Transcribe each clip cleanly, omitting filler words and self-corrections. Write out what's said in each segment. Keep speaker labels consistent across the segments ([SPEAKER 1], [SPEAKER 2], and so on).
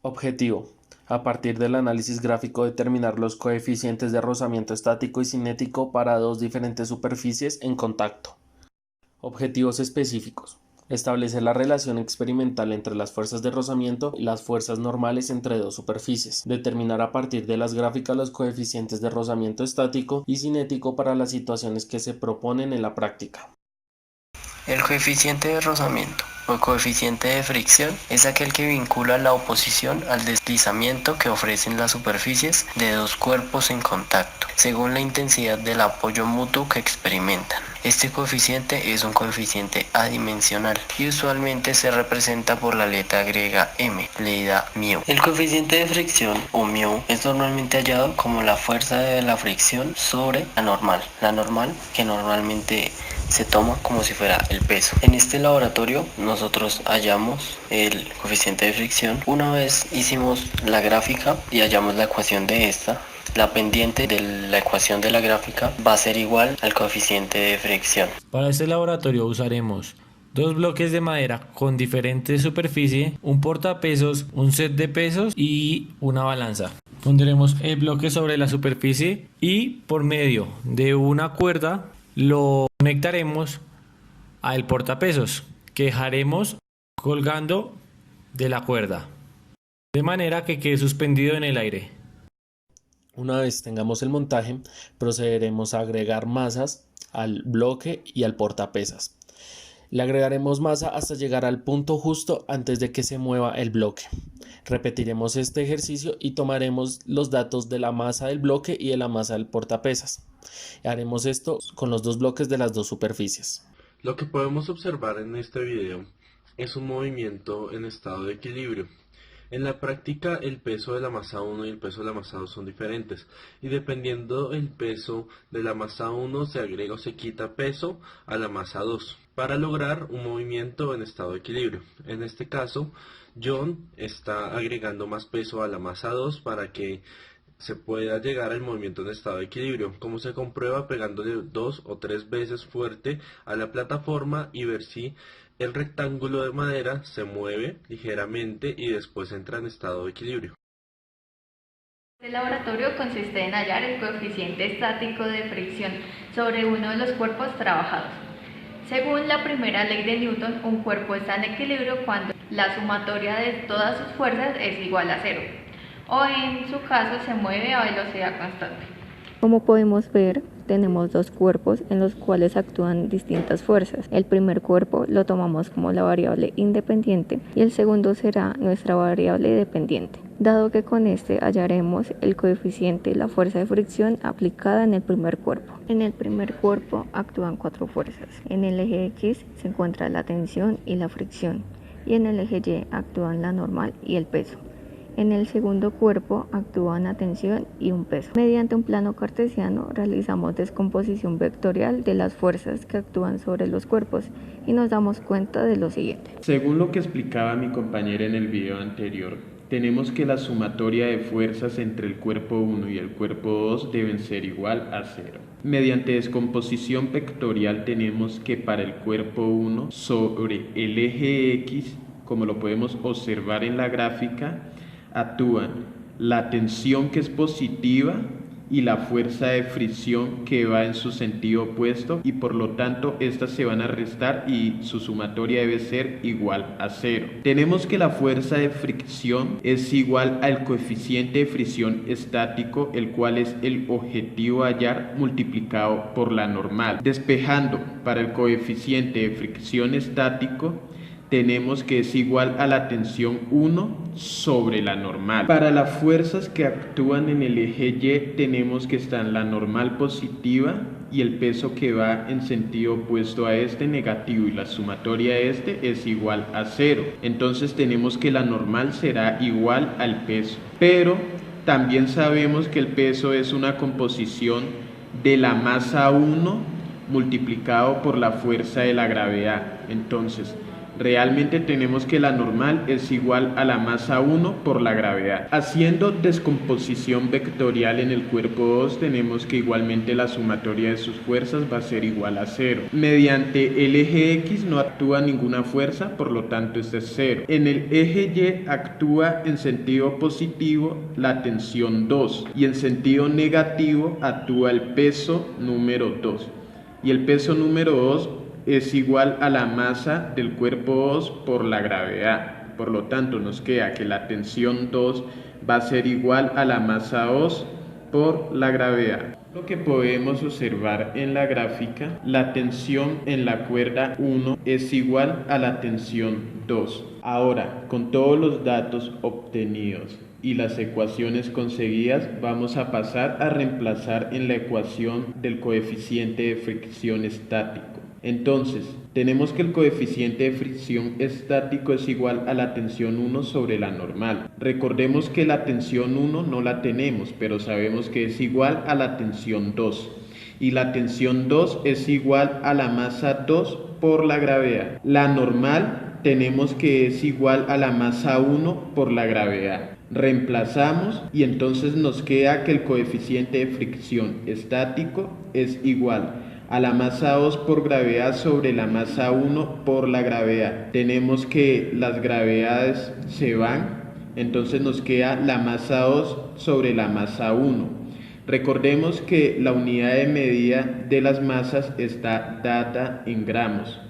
[SPEAKER 1] Objetivo: a partir del análisis gráfico determinar los coeficientes de rozamiento estático y cinético para dos diferentes superficies en contacto. Objetivos específicos: establecer la relación experimental entre las fuerzas de rozamiento y las fuerzas normales entre dos superficies. Determinar a partir de las gráficas los coeficientes de rozamiento estático y cinético para las situaciones que se proponen en la práctica.
[SPEAKER 2] El coeficiente de rozamiento o coeficiente de fricción es aquel que vincula la oposición al deslizamiento que ofrecen las superficies de dos cuerpos en contacto, según la intensidad del apoyo mutuo que experimentan. Este coeficiente es un coeficiente adimensional y usualmente se representa por la letra griega m, leída μ. El coeficiente de fricción o μ es normalmente hallado como la fuerza de la fricción sobre la normal que normalmente se toma como si fuera el peso. En este laboratorio nosotros hallamos el coeficiente de fricción. Una vez hicimos la gráfica y hallamos la ecuación de esta, la pendiente de la ecuación de la gráfica va a ser igual al coeficiente de fricción.
[SPEAKER 3] Para este laboratorio usaremos dos bloques de madera con diferente superficie, un portapesos, un set de pesos y una balanza. Pondremos el bloque sobre la superficie y por medio de una cuerda lo conectaremos al portapesos que dejaremos colgando de la cuerda, de manera que quede suspendido en el aire.
[SPEAKER 1] Una vez tengamos el montaje, procederemos a agregar masas al bloque y al portapesas. Le agregaremos masa hasta llegar al punto justo antes de que se mueva el bloque. Repetiremos este ejercicio y tomaremos los datos de la masa del bloque y de la masa del portapesas. Haremos esto con los dos bloques de las dos superficies.
[SPEAKER 4] Lo que podemos observar en este video es un movimiento en estado de equilibrio. En la práctica, el peso de la masa 1 y el peso de la masa 2 son diferentes, y dependiendo del peso de la masa 1 se agrega o se quita peso a la masa 2 para lograr un movimiento en estado de equilibrio. En este caso, John está agregando más peso a la masa 2 para que se pueda llegar al movimiento en estado de equilibrio, como se comprueba pegándole 2 o 3 veces fuerte a la plataforma y ver si el rectángulo de madera se mueve ligeramente y después entra en estado de equilibrio.
[SPEAKER 5] El laboratorio consiste en hallar el coeficiente estático de fricción sobre uno de los cuerpos trabajados. Según la primera ley de Newton, un cuerpo está en equilibrio cuando la sumatoria de todas sus fuerzas es igual a cero, o en su caso se mueve a velocidad constante.
[SPEAKER 6] Como podemos ver, tenemos dos cuerpos en los cuales actúan distintas fuerzas. El primer cuerpo lo tomamos como la variable independiente y el segundo será nuestra variable dependiente, dado que con este hallaremos el coeficiente de la fuerza de fricción aplicada en el primer cuerpo. En el primer cuerpo actúan cuatro fuerzas. En el eje X se encuentra la tensión y la fricción, y en el eje Y actúan la normal y el peso. En el segundo cuerpo actúan la tensión y un peso. Mediante un plano cartesiano realizamos descomposición vectorial de las fuerzas que actúan sobre los cuerpos y nos damos cuenta de lo siguiente.
[SPEAKER 7] Según lo que explicaba mi compañera en el video anterior, tenemos que la sumatoria de fuerzas entre el cuerpo 1 y el cuerpo 2 deben ser igual a 0. Mediante descomposición vectorial tenemos que para el cuerpo 1 sobre el eje X, como lo podemos observar en la gráfica, actúan la tensión que es positiva y la fuerza de fricción que va en su sentido opuesto, y por lo tanto estas se van a restar y su sumatoria debe ser igual a 0. Tenemos que la fuerza de fricción es igual al coeficiente de fricción estático, el cual es el objetivo a hallar multiplicado por la normal. Despejando para el coeficiente de fricción estático, tenemos que es igual a la tensión 1 sobre la normal. Para las fuerzas que actúan en el eje Y tenemos que estar la normal positiva y el peso que va en sentido opuesto a este negativo, y la sumatoria de este es igual a 0. Entonces tenemos que la normal será igual al peso. Pero también sabemos que el peso es una composición de la masa 1 multiplicado por la fuerza de la gravedad. Entonces Realmente tenemos que la normal es igual a la masa 1 por la gravedad. Haciendo descomposición vectorial en el cuerpo 2, tenemos que igualmente la sumatoria de sus fuerzas va a ser igual a 0. Mediante el eje X no actúa ninguna fuerza, por lo tanto este es 0. En el eje Y actúa en sentido positivo la tensión 2 y en sentido negativo actúa el peso número 2. Y el peso número 2 es igual a la masa del cuerpo 2 por la gravedad. Por lo tanto, nos queda que la tensión 2 va a ser igual a la masa 2 por la gravedad. Lo que podemos observar en la gráfica, la tensión en la cuerda 1 es igual a la tensión 2. Ahora, con todos los datos obtenidos y las ecuaciones conseguidas, vamos a pasar a reemplazar en la ecuación del coeficiente de fricción estático. Entonces, tenemos que el coeficiente de fricción estático es igual a la tensión 1 sobre la normal. Recordemos que la tensión 1 no la tenemos, pero sabemos que es igual a la tensión 2. Y la tensión 2 es igual a la masa 2 por la gravedad. La normal tenemos que es igual a la masa 1 por la gravedad. Reemplazamos y entonces nos queda que el coeficiente de fricción estático es igual a la masa 2 por gravedad sobre la masa 1 por la gravedad. Tenemos que las gravedades se van, entonces nos queda la masa 2 sobre la masa 1. Recordemos que la unidad de medida de las masas está dada en gramos.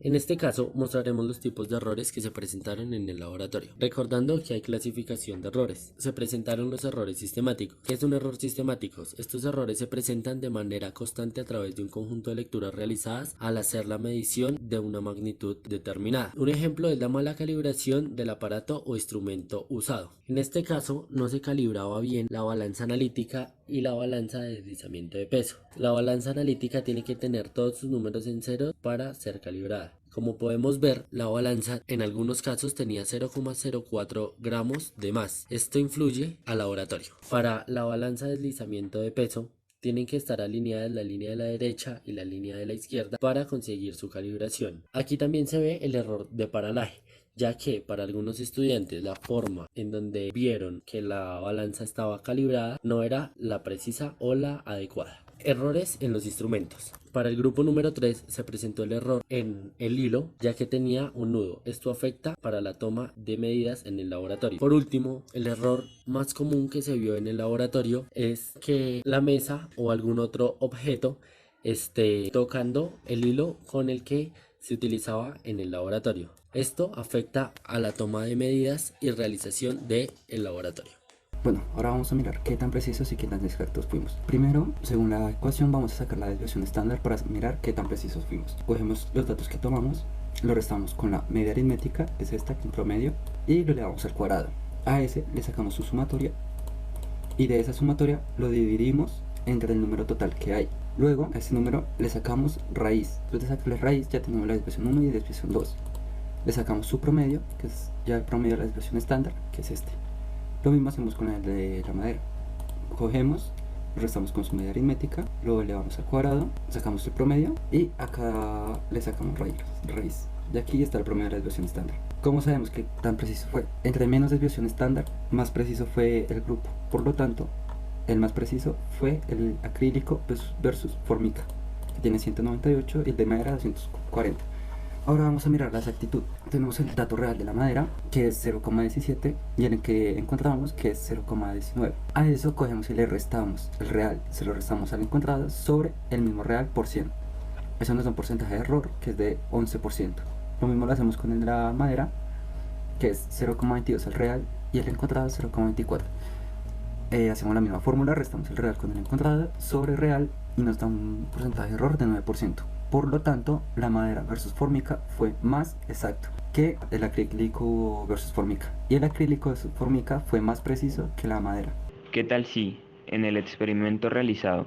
[SPEAKER 2] En este caso mostraremos los tipos de errores que se presentaron en el laboratorio. Recordando que hay clasificación de errores. Se presentaron los errores sistemáticos. ¿Qué es un error sistemático? Estos errores se presentan de manera constante a través de un conjunto de lecturas realizadas al hacer la medición de una magnitud determinada. Un ejemplo es la mala calibración del aparato o instrumento usado. En este caso no se calibraba bien la balanza analítica y la balanza de deslizamiento de peso. La balanza analítica tiene que tener todos sus números en cero para ser calibrada. Como podemos ver, la balanza en algunos casos tenía 0,04 gramos de más. Esto influye al laboratorio. Para la balanza de deslizamiento de peso, tienen que estar alineadas la línea de la derecha y la línea de la izquierda para conseguir su calibración. Aquí también se ve el error de paralaje, ya que para algunos estudiantes la forma en donde vieron que la balanza estaba calibrada no era la precisa o la adecuada. Errores en los instrumentos. Para el grupo número 3 se presentó el error en el hilo, ya que tenía un nudo. Esto afecta para la toma de medidas en el laboratorio. Por último, el error más común que se vio en el laboratorio es que la mesa o algún otro objeto esté tocando el hilo con el que se utilizaba en el laboratorio. Esto afecta a la toma de medidas y realización del laboratorio.
[SPEAKER 8] Bueno, ahora vamos a mirar qué tan precisos y qué tan exactos fuimos. Primero, según la ecuación, vamos a sacar la desviación estándar para mirar qué tan precisos fuimos. Cogemos los datos que tomamos, lo restamos con la media aritmética, es esta, que en promedio, y lo elevamos al cuadrado. A ese le sacamos su sumatoria, y de esa sumatoria lo dividimos entre el número total que hay. Luego, a ese número le sacamos raíz. Después de sacarle raíz, ya tenemos la desviación 1 y la desviación 2. Le sacamos su promedio, que es ya el promedio de la desviación estándar, que es este. Lo mismo hacemos con el de la madera. Cogemos, lo restamos con su media aritmética, lo elevamos al cuadrado, sacamos el promedio y acá le sacamos raíz. Y aquí está el promedio de la desviación estándar. ¿Cómo sabemos que tan preciso fue? Entre menos desviación estándar, más preciso fue el grupo. Por lo tanto, el más preciso fue el acrílico versus formica, que tiene 198 y el de madera 240. Ahora vamos a mirar la exactitud. Tenemos el dato real de la madera, que es 0,17, y el que encontramos, que es 0,19. A eso cogemos y le restamos el real, se lo restamos al encontrado sobre el mismo real por 100. Eso nos da un porcentaje de error, que es de 11%. Lo mismo lo hacemos con el de la madera, que es 0,22 el real, y el encontrado 0,24. Hacemos la misma fórmula, restamos el real con el encontrado sobre real, y nos da un porcentaje de error de 9%. Por lo tanto, la madera versus fórmica fue más exacto que el acrílico versus formica. Y el acrílico versus formica fue más preciso que la madera.
[SPEAKER 9] ¿Qué tal si, en el experimento realizado,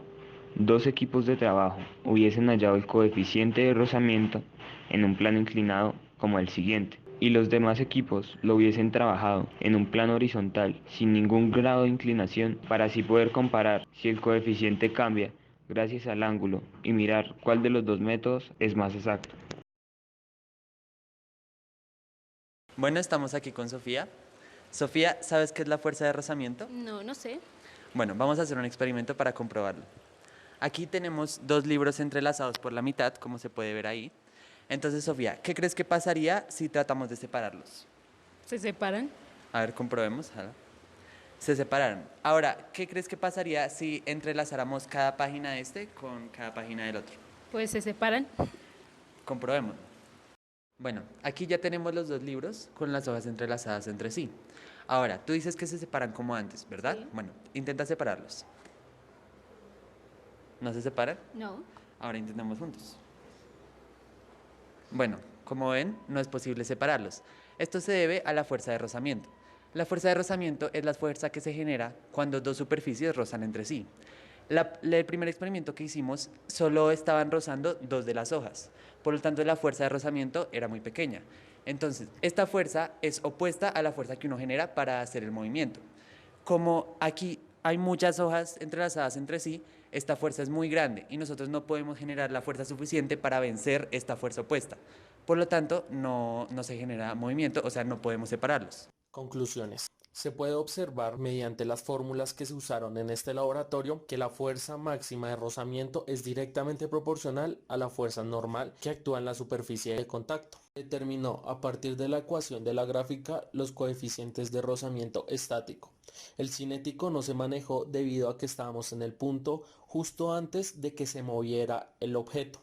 [SPEAKER 9] dos equipos de trabajo hubiesen hallado el coeficiente de rozamiento en un plano inclinado como el siguiente? y los demás equipos lo hubiesen trabajado en un plano horizontal sin ningún grado de inclinación para así poder comparar si el coeficiente cambia gracias al ángulo y mirar cuál de los dos métodos es más exacto.
[SPEAKER 10] Bueno, estamos aquí con Sofía. Sofía, ¿sabes qué es la fuerza de rozamiento?
[SPEAKER 11] No, no sé.
[SPEAKER 10] Bueno, vamos a hacer un experimento para comprobarlo. Aquí tenemos dos libros entrelazados por la mitad, como se puede ver ahí. Entonces, Sofía, ¿qué crees que pasaría si tratamos de separarlos?
[SPEAKER 11] ¿Se separan?
[SPEAKER 10] A ver, comprobemos. Se separaron. Ahora, ¿qué crees que pasaría si entrelazáramos cada página de este con cada página del otro?
[SPEAKER 11] Pues se separan.
[SPEAKER 10] Comprobemos. Bueno, aquí ya tenemos los dos libros con las hojas entrelazadas entre sí. Ahora, tú dices que se separan como antes, ¿verdad?
[SPEAKER 11] Sí.
[SPEAKER 10] Bueno, intenta separarlos. ¿No se separan?
[SPEAKER 11] No.
[SPEAKER 10] Ahora intentamos juntos. Bueno, como ven, no es posible separarlos. Esto se debe a la fuerza de rozamiento. La fuerza de rozamiento es la fuerza que se genera cuando dos superficies rozan entre sí. El primer experimento que hicimos solo estaban rozando dos de las hojas, por lo tanto la fuerza de rozamiento era muy pequeña. Entonces, esta fuerza es opuesta a la fuerza que uno genera para hacer el movimiento. Como aquí hay muchas hojas entrelazadas entre sí, esta fuerza es muy grande y nosotros no podemos generar la fuerza suficiente para vencer esta fuerza opuesta. Por lo tanto, no se genera movimiento, o sea, no podemos separarlos.
[SPEAKER 1] Conclusiones. Se puede observar mediante las fórmulas que se usaron en este laboratorio que la fuerza máxima de rozamiento es directamente proporcional a la fuerza normal que actúa en la superficie de contacto. Determinó a partir de la ecuación de la gráfica los coeficientes de rozamiento estático. El cinético no se manejó debido a que estábamos en el punto justo antes de que se moviera el objeto.